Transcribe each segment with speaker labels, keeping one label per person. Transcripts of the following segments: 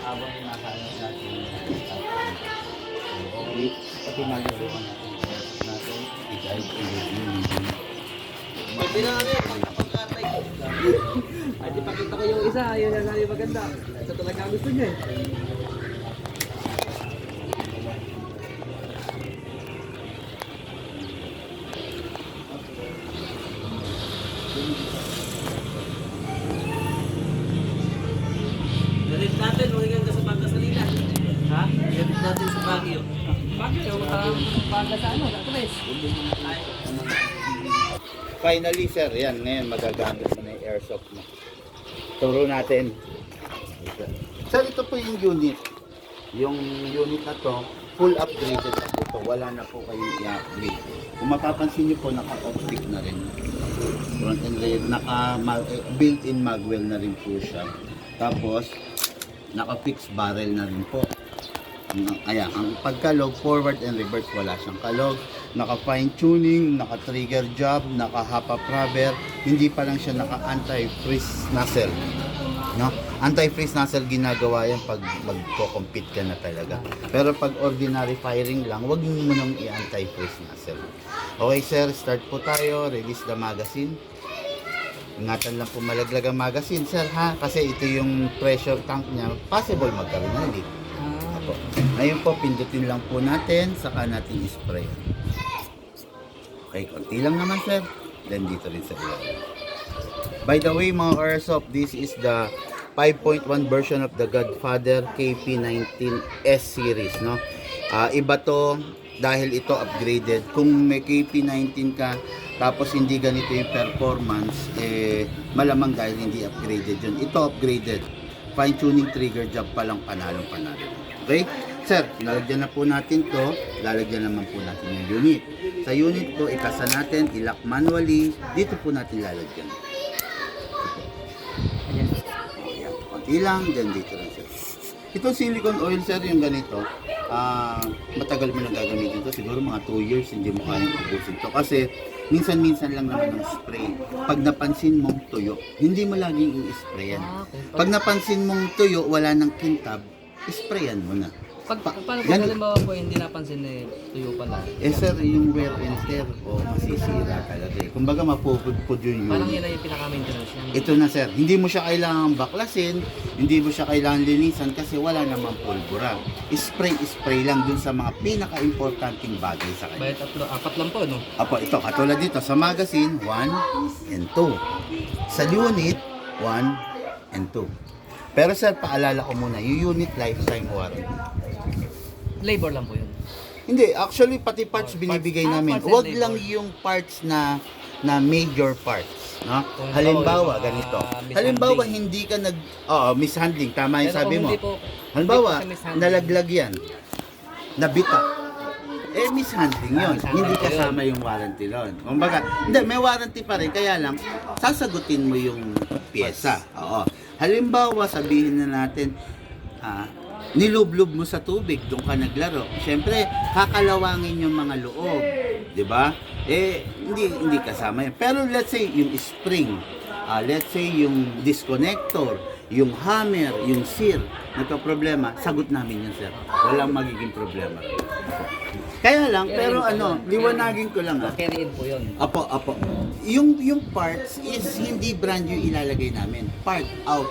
Speaker 1: habang nakaano natin okay, pati magagawa natin i-guide and review
Speaker 2: Pwede na kami, pagkakatay. Ay, pakita ko yung isa, yun ang sabi maganda. Ito talaga gusto niya eh. Galit natin, huwag ka sa Pangasinan. Ha? Galit natin sa Baguio. Baguio, Baguio sa ano? Tres.
Speaker 1: finally sir, yan ngayon magagamit mo na yung airsoft mo. Turo natin sir, ito po yung unit. Yung unit na to full upgraded na po to. Wala na po kayong i-upgrade. Kung mapapansin nyo po, naka-optic na rin. Front and rear, built-in magwell na rin po siya. Tapos, naka-fixed barrel na rin po. Kaya, ang pagkalog, forward and reverse, wala siyang kalog. Naka-fine tuning, naka-trigger job, naka-hop-up rubber. Hindi pa lang siya naka-anti-freeze nozzle. No? Anti-freeze nozzle ginagawa yan pag magko-compete ka na talaga. Pero pag ordinary firing lang, wag mo nang i-anti-freeze nozzle. Okay sir, start po tayo. Release the magazine. Ingatan lang po malaglag ang magazine sir ha. Kasi ito yung pressure tank niya. Possible magkaroon ng leak. Apo. Ngayon po, pindutin lang po natin. Saka natin i-spray. Okay, konti lang naman sir. Then dito rin sa ilalim. By the way mga airsoft, this is the 5.1 version of the Godfather KP19S series, no? Iba to dahil ito upgraded. Kung may KP19 ka tapos hindi ganito yung performance, malamang dahil hindi upgraded yun. Ito upgraded. Fine tuning trigger job pa lang, panalo. Okay? Sir, lalagyan na po natin to. Lalagyan naman po natin yung unit. Sa unit to, ikasa natin, ilock manually. Dito po natin lalagyan. Konti lang, then dito lang sir. Itong silicone oil sir, yung ganito, matagal mo nang gagamitin ito. Siguro mga 2 years, hindi mo kayang ubusin to. Kasi, minsan-minsan lang naman ng spray. Pag napansin mong tuyo, hindi mo laging i-sprayan. Pag napansin mong tuyo, wala nang kintab, sprayan mo na.
Speaker 2: Paano kung halimbawa po hindi napansin tuyo pala?
Speaker 1: Sir, yung wear and tear po, masisira talaga eh. Kumbaga mapupudpud yun.
Speaker 2: Parang yan ay pinaka-maintenance niya.
Speaker 1: Ito na sir, hindi mo siya kailangan baklasin, hindi mo siya kailangan linisan kasi wala namang pulbura. Spray lang dun sa mga pinaka-importanting bagay sa kanya.
Speaker 2: Bayad apat lang po, no?
Speaker 1: Apo, ito, katulad dito, sa magazine, 1 and 2. Sa unit, 1 and 2. Pero sir, paalala ko muna, yung unit lifetime warranty.
Speaker 2: Labor lang po yun.
Speaker 1: Hindi, actually pati parts binibigay namin.
Speaker 2: parts and
Speaker 1: Huwag
Speaker 2: labor.
Speaker 1: lang yung parts na major parts, no?
Speaker 2: Kung
Speaker 1: Halimbawa,
Speaker 2: yung,
Speaker 1: ganito.
Speaker 2: mishandling.
Speaker 1: Halimbawa, hindi ka mishandling, tama yung
Speaker 2: Pero
Speaker 1: sabi
Speaker 2: kung
Speaker 1: mo.
Speaker 2: hindi po-
Speaker 1: Halimbawa,
Speaker 2: hindi po siya mishandling.
Speaker 1: nalaglag yan. Nabita. Mishandling yun.
Speaker 2: Mishandling
Speaker 1: Hindi
Speaker 2: po yun.
Speaker 1: kasama yung warranty loan. Kumbaga, hindi, may warranty pa rin. Kaya lang, sasagutin mo yung pyesa. Oo. Halimbawa, sabihin na natin, nilublob mo sa tubig, doon ka naglaro. Siyempre, kakalawangin yung mga loob. 'Di ba? Hindi kasama yan. Pero let's say, yung spring, let's say, yung disconnector, yung hammer, yung sear, nagka-problema, sagot namin yun, sir. Walang magiging problema. Kaya lang, pero liwanagin ko lang
Speaker 2: Carry in po yun.
Speaker 1: Apo. Yung parts is hindi brand new ilalagay namin. Part out.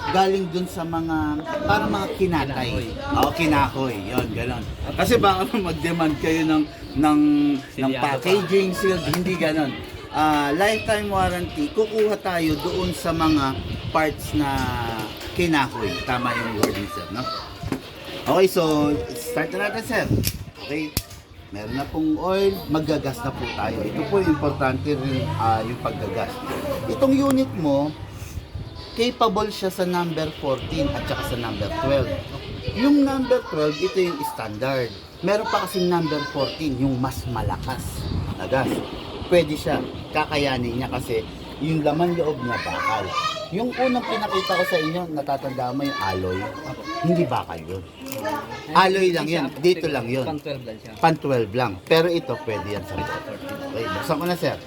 Speaker 1: Galing dun sa mga, para mga kinatay. Kinakoy. Yun, gano'n. Kasi baka mag-demand kayo ng packaging, sealed, hindi gano'n. Lifetime warranty, kukuha tayo doon sa mga parts na kinakoy. Tama yung wording, sir, no? Okay, so, start na natin, sir. Okay, meron na pong oil, maggagas na po tayo. Ito po importante rin yung paggagas. Itong unit mo, capable siya sa number 14 at saka sa number 12. Yung number 12, ito yung standard. Meron pa kasing number 14, yung mas malakas na gas. Pwede siya, kakayanin niya kasi yung laman loob niya bakal. Yung unang pinakita ko sa inyo, natatanda mo yung alloy. Hindi bakal yun. Alloy lang yan, dito lang yun.
Speaker 2: Pan 12 lang siya.
Speaker 1: Pan 12 lang. Pero ito, pwede yan sa ito. Okay, buksan ko na sir.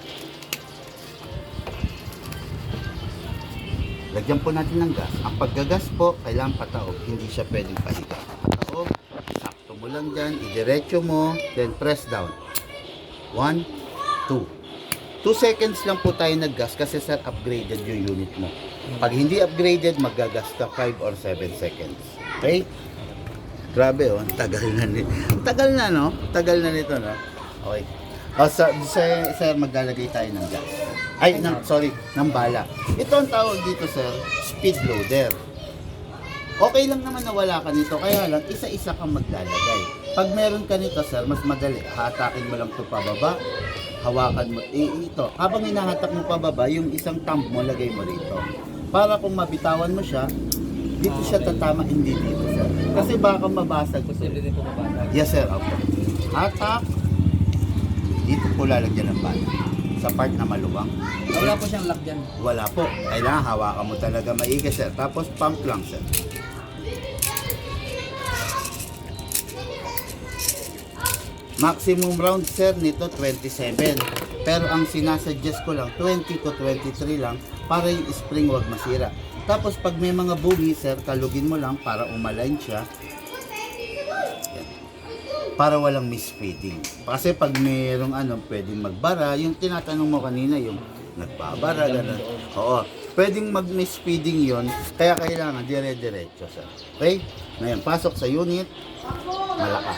Speaker 1: Lagyan po natin ng gas. Ang paggagas po, kailangan pataog. Hindi siya pwedeng pahiga. Pataog, sakto mo lang dyan, idiretso mo, then press down. 1, 2. 2 seconds lang po tayo naggas kasi sir, upgraded yung unit mo. Pag hindi upgraded, magagas ka 5 or 7 seconds. Okay? Grabe oh, ang tagal na nito. Tagal na no? Tagal na nito no? Okay. Sir, maglalagay tayo ng gas. Ay, ng bala. Ito ang tawag dito sir, speed loader. Okay lang naman na wala ka nito, kaya lang isa-isa kang maglalagay. Pag meron ka nito sir, mas madali. Hatakin mo lang ito pababa, hawakan mo. Ito, habang hinahatak mo pababa, yung isang thumb mo, lagay mo rito. Para kung mabitawan mo siya, dito siya tatama, hindi dito sir. Kasi baka mabasag.
Speaker 2: Posible din po mabasag.
Speaker 1: Yes sir, opo. Hatak, dito po lalagyan ng bala. Sa part na maluwang.
Speaker 2: Wala po siyang lock dyan.
Speaker 1: Wala po. Kailangan hawakan mo talaga maigi sir. Tapos pump lang sir. Maximum round sir nito 27. Pero ang sinasuggest ko lang 20 to 23 lang para yung spring wag masira. Tapos pag may mga bugi sir, kalugin mo lang para umalign siya. Yan. Para walang misfeeding. Kasi pag mayroong pwedeng magbara, yung tinatanong mo kanina, yung nagbabara, gano'n. Oo. Pwedeng mag-misfeeding yon, kaya kailangan dire-diretso sir. Okay? Ngayon, pasok sa unit, malakas.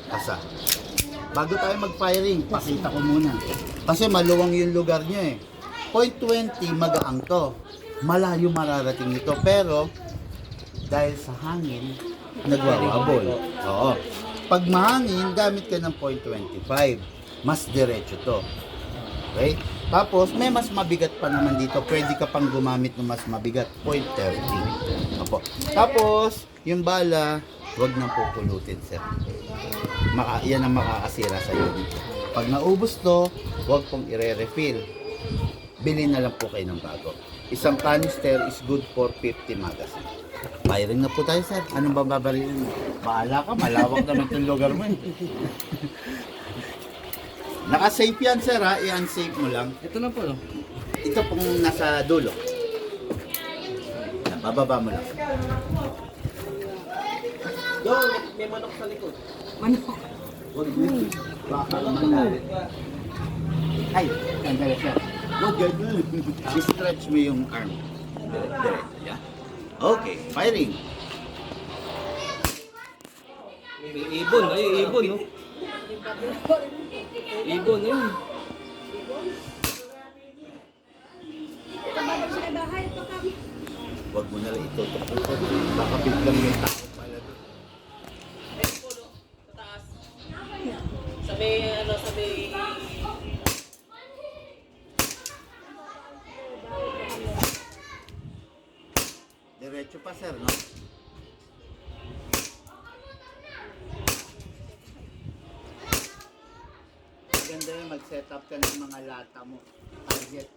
Speaker 1: Asa. Bago tayo mag-firing, pakita ko muna. Kasi maluwang yung lugar nyo eh. 0.20, magaang to. Malayo mararating ito. Pero, dahil sa hangin, nagwawabol. Oo. Pag mahangin, gamit ka ng 0.25. Mas diretso to. Okay? Tapos, may mas mabigat pa naman dito. Pwede ka pang gumamit ng mas mabigat. 0.30. Opo. Tapos, yung bala, huwag nang pupulutin, sir. Yan ang makakasira sa unit. Pag naubos to, huwag pong ire-refill. Bilhin na lang po kayo ng bago. Isang canister is good for 50 magazine. Firing na po tayo, sir. Anong bababarilin mo? Bahala ka, malawak naman itong lugar mo. Naka-safe yan, sir, ha? I-unsafe mo lang.
Speaker 2: Ito na po, no?
Speaker 1: Ito pong nasa dulo. Bababa mo lang.
Speaker 2: Yo, may manok sa likod.
Speaker 3: Manok.
Speaker 1: Huwag mo. Baka mangalit. Ay, sandali, sir. Huwag ganun. I-stretch mo yung arm. Direct. Yeah. Okay, firing.
Speaker 2: May ibon, ay ibon, no? Ibon, ayun.
Speaker 1: Huwag mo na lang ito. Baka biglang may tao pala doon.
Speaker 2: Sabi, sabi...
Speaker 1: Diretso pa, sir, no? Maganda yun, mag-set up ka ng mga lata mo. Target.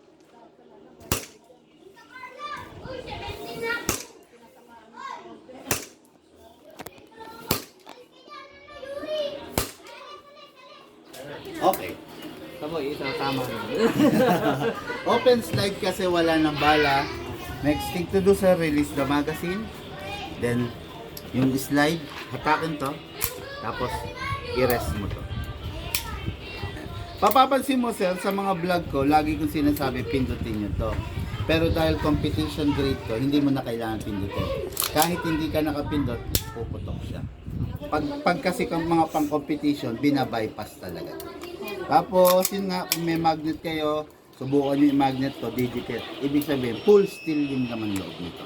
Speaker 1: Okay.
Speaker 2: Tama, isa tama.
Speaker 1: Open slide kasi wala ng bala. Next thing to do sir, release the magazine. Then, yung slide, hatakin to. Tapos, i-rest mo to. Papapansin mo sir, sa mga vlog ko, lagi kong sinasabi, pindutin nyo to. Pero dahil competition grade ko, hindi mo na kailangan pindutin. Kahit hindi ka nakapindot, puputok siya. Pag kasi kang mga pang-competition, binabypass talaga. Tapos, yun nga, kung may magnet kayo, subukan nyo yung magnet ko, didikit. Ibig sabihin, full steel yung naman loob nito.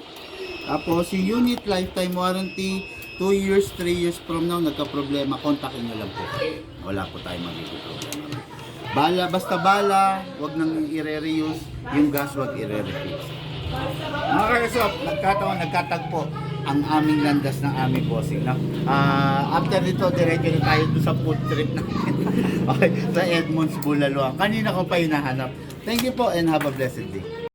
Speaker 1: Tapos, yung unit lifetime warranty, 2 years, 3 years from now, nagka-problema, kontakin nyo lang po. Wala po tayong magiging problema. Bala, basta bala, wag nang i-reuse, yung gas wag i-refill. Mga karesop, nagkatagpo ang aming landas ng aming bossing. No? After nito, diretso na tayo doon sa food trip natin. Okay, sa Edmonds, Bulaluan. Kanina ko pa hinahanap. Thank you po and have a blessed day.